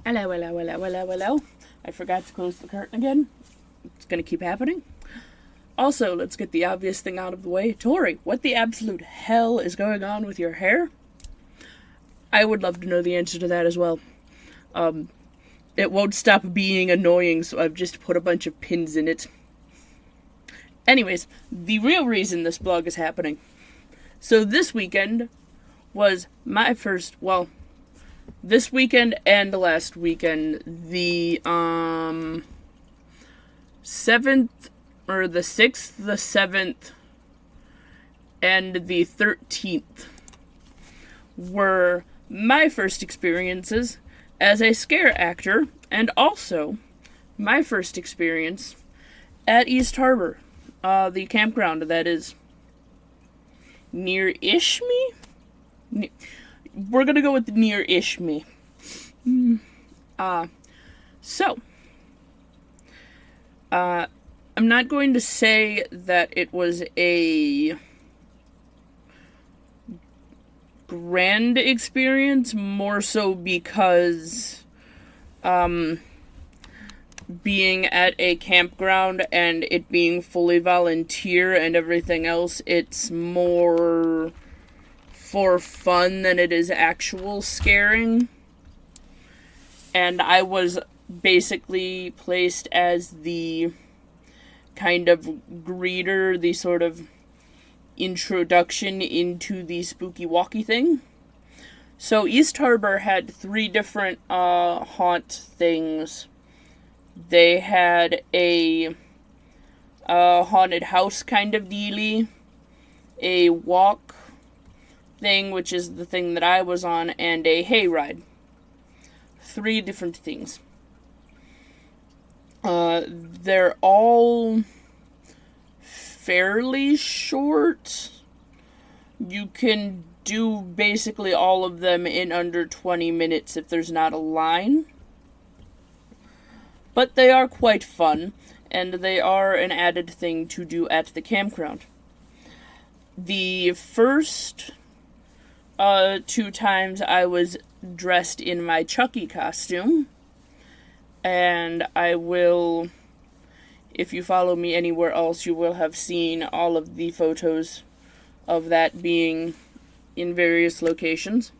Hello, hello, hello, hello, hello. I forgot to close the curtain again. It's gonna keep happening. Also, let's get the obvious thing out of the way. Tori, what the absolute hell is going on with your hair? I would love to know the answer to that as well. It won't stop being annoying, so I've just put a bunch of pins in it. Anyways, the real reason this blog is happening. So this weekend was my first, well, this weekend and last weekend, the 7th, or the 6th, the 7th, and the 13th were my first experiences as a scare actor, and also my first experience at East Harbor, the campground that is near-ish me? We're gonna go with near-ish me. So, I'm not going to say that it was a grand experience, more so because, being at a campground and it being fully volunteer and everything else, it's more for fun than it is actual scaring. And I was basically placed as the kind of greeter, the sort of introduction into the spooky walkie thing. So East Harbor had 3 different haunt things. They had a haunted house kind of dealie, a walk thing, which is the thing that I was on, and a hayride. 3 different things. They're all fairly short. You can do basically all of them in under 20 minutes if there's not a line. But they are quite fun, and they are an added thing to do at the campground. The first 2 times I was dressed in my Chucky costume, and I will, if you follow me anywhere else, you will have seen all of the photos of that being in various locations.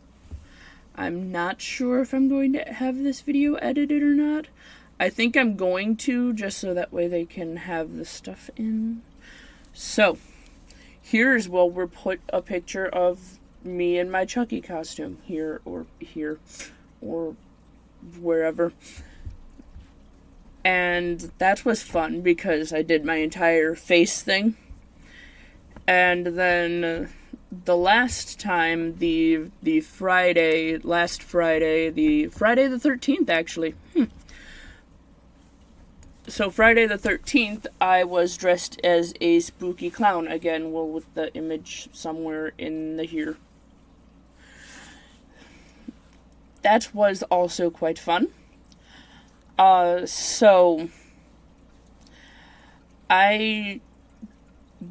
I'm not sure if I'm going to have this video edited or not. I think I'm going to, just so that way they can have the stuff in. So, here's where we'll put a picture of me in my Chucky costume. Here, or wherever. And that was fun, because I did my entire face thing. And then the last time, the Friday the 13th, actually. So Friday the 13th, I was dressed as a spooky clown. Again, well, with the image somewhere in the here. That was also quite fun. So I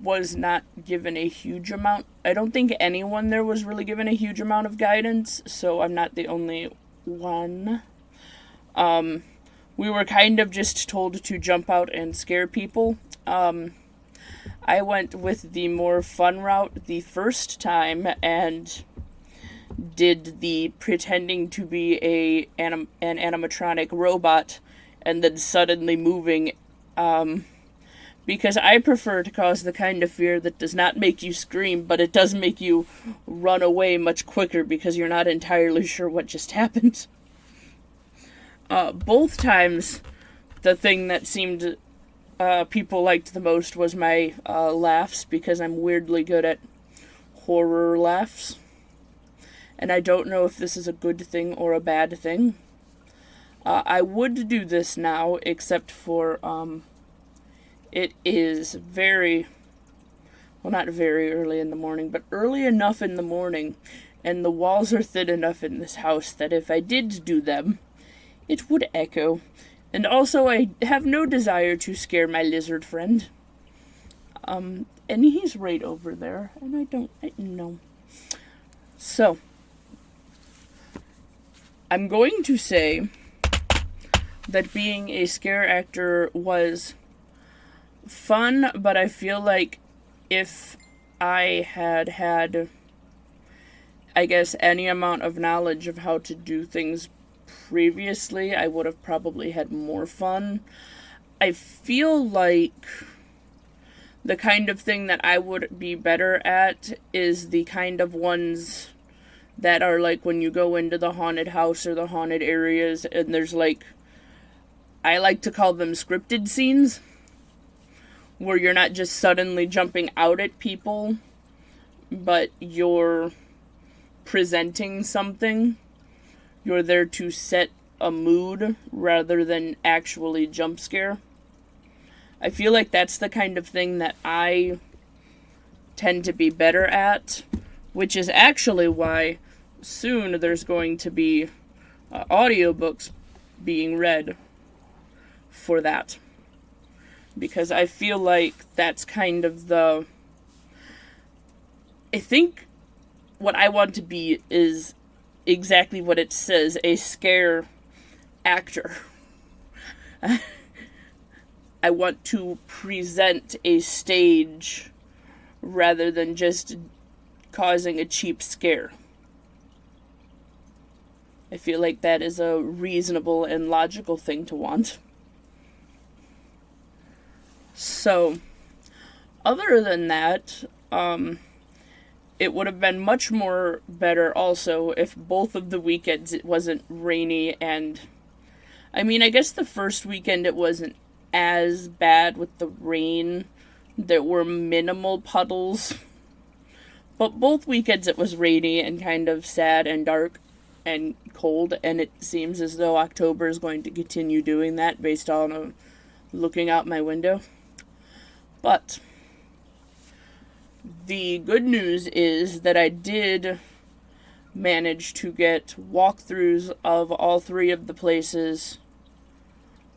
was not given a huge amount. I don't think anyone there was really given a huge amount of guidance, so I'm not the only one. We were kind of just told to jump out and scare people. I went with the more fun route the first time and did the pretending to be an animatronic robot and then suddenly moving, because I prefer to cause the kind of fear that does not make you scream, but it does make you run away much quicker because you're not entirely sure what just happened. Both times, the thing that seemed people liked the most was my laughs, because I'm weirdly good at horror laughs. And I don't know if this is a good thing or a bad thing. I would do this now, except for, it is very, well, not very early in the morning, but early enough in the morning, and the walls are thin enough in this house that if I did do them, it would echo. And also, I have no desire to scare my lizard friend. And he's right over there, and I don't know. So, I'm going to say that being a scare actor was fun, but I feel like if I had, I guess, any amount of knowledge of how to do things previously, I would have probably had more fun. I feel like the kind of thing that I would be better at is the kind of ones that are like when you go into the haunted house or the haunted areas and there's like, I like to call them scripted scenes, where you're not just suddenly jumping out at people, but you're presenting something. You're there to set a mood rather than actually jump scare. I feel like that's the kind of thing that I tend to be better at, which is actually why soon there's going to be audiobooks being read for that. Because I feel like that's kind of the... I think what I want to be is exactly what it says, a scare actor. I want to present a stage rather than just causing a cheap scare. I feel like that is a reasonable and logical thing to want. So, other than that, it would have been much more better also if both of the weekends it wasn't rainy and... I mean, I guess the first weekend it wasn't as bad with the rain. There were minimal puddles. But both weekends it was rainy and kind of sad and dark and cold, and it seems as though October is going to continue doing that based on looking out my window. But the good news is that I did manage to get walkthroughs of all three of the places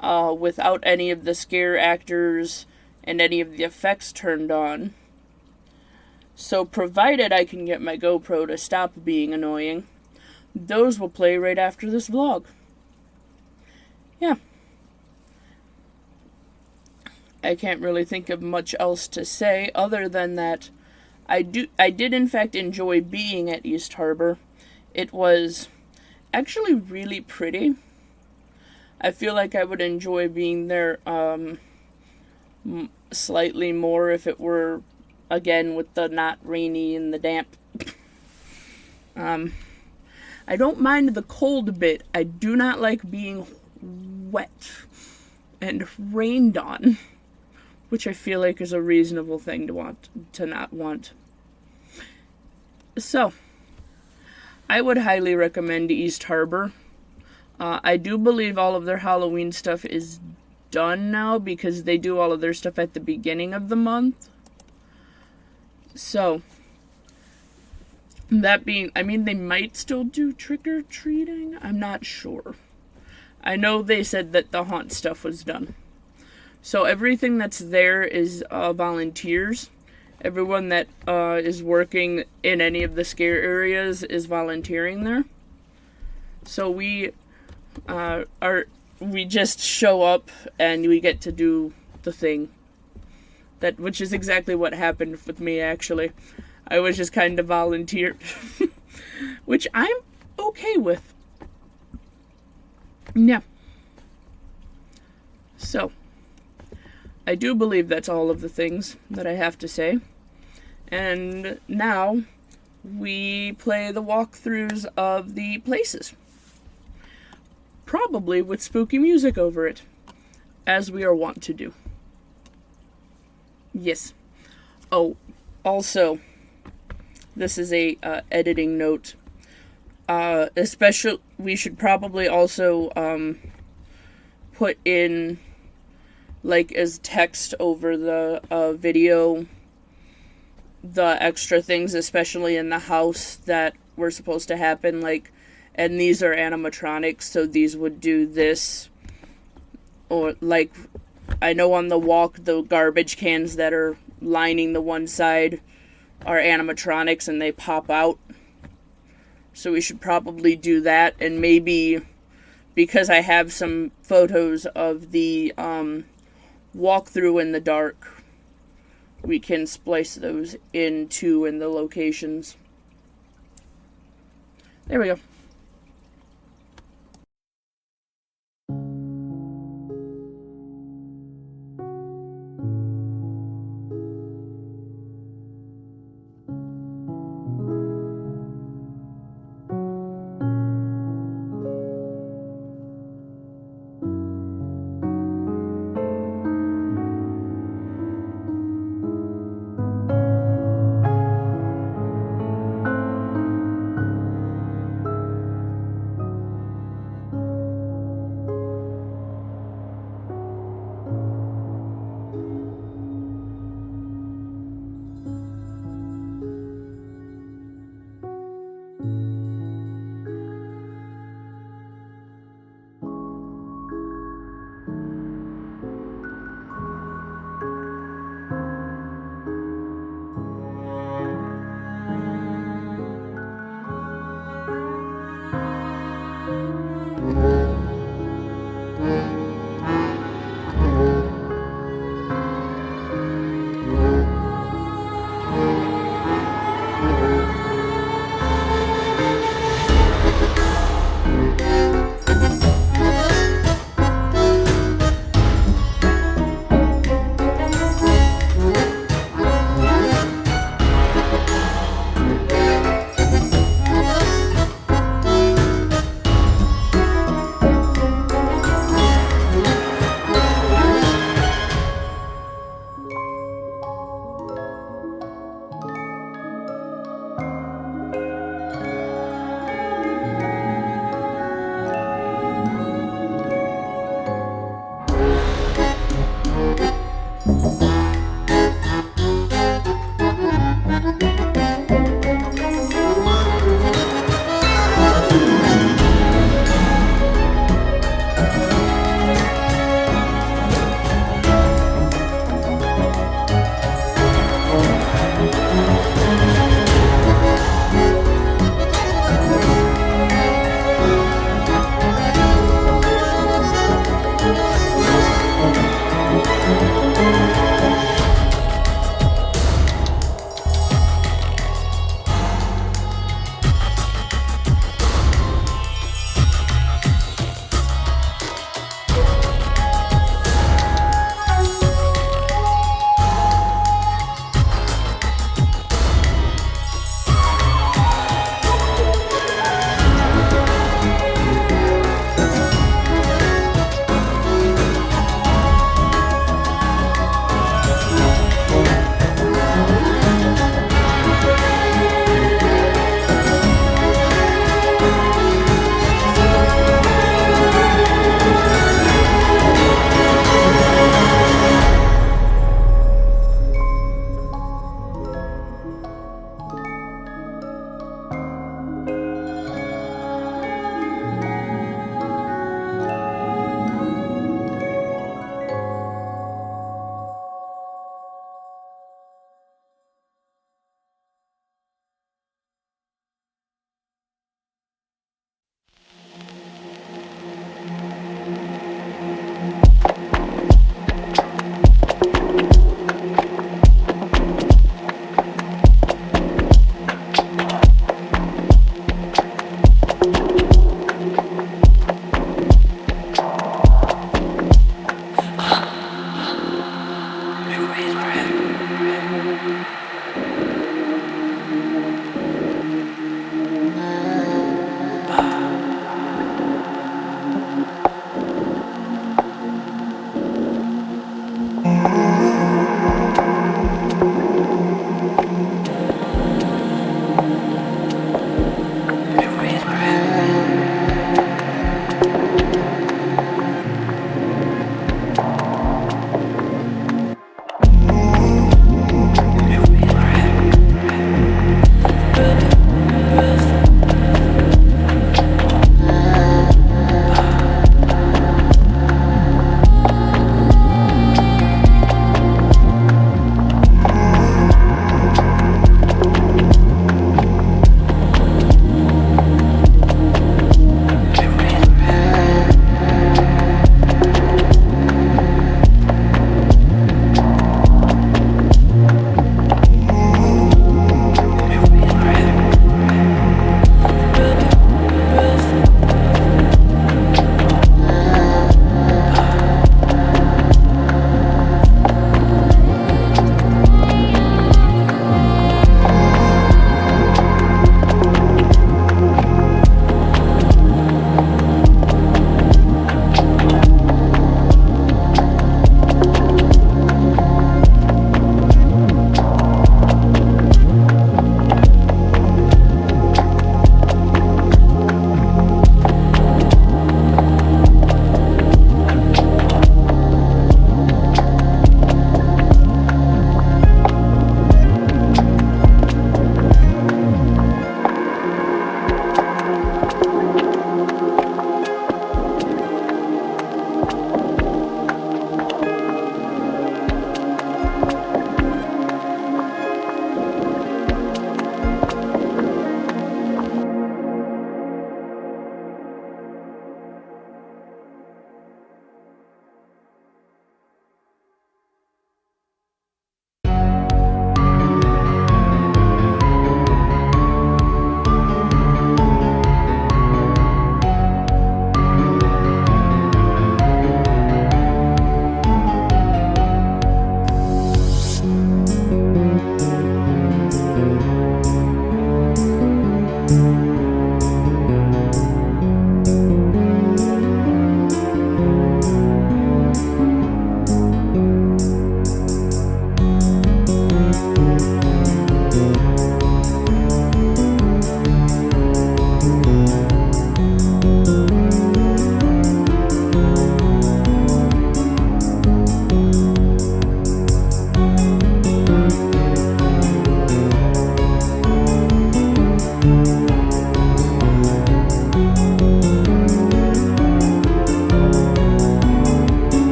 without any of the scare actors and any of the effects turned on. So provided I can get my GoPro to stop being annoying, those will play right after this vlog. Yeah. I can't really think of much else to say other than that I did in fact enjoy being at East Harbor. It was actually really pretty. I feel like I would enjoy being there slightly more if it were, again, with the not rainy and the damp. I don't mind the cold bit. I do not like being wet and rained on, which I feel like is a reasonable thing to not want. So, I would highly recommend East Harbor. I do believe all of their Halloween stuff is done now because they do all of their stuff at the beginning of the month. So, that being, I mean, they might still do trick-or-treating. I'm not sure. I know they said that the haunt stuff was done. So everything that's there is volunteers. Everyone that is working in any of the scare areas is volunteering there. So we just show up and we get to do the thing. Which is exactly what happened with me, actually. I was just kind of volunteered. Which I'm okay with. Yeah. So, I do believe that's all of the things that I have to say. And now, we play the walkthroughs of the places. Probably with spooky music over it. As we are wont to do. Yes. Oh, also, this is a editing note. Especially, we should probably also put in, like, as text over the video, the extra things, especially in the house that were supposed to happen, like, and these are animatronics, so these would do this, or, like, I know on the walk, the garbage cans that are lining the one side are animatronics and they pop out. So we should probably do that, and maybe because I have some photos of the walkthrough in the dark, we can splice those into in the locations. There we go.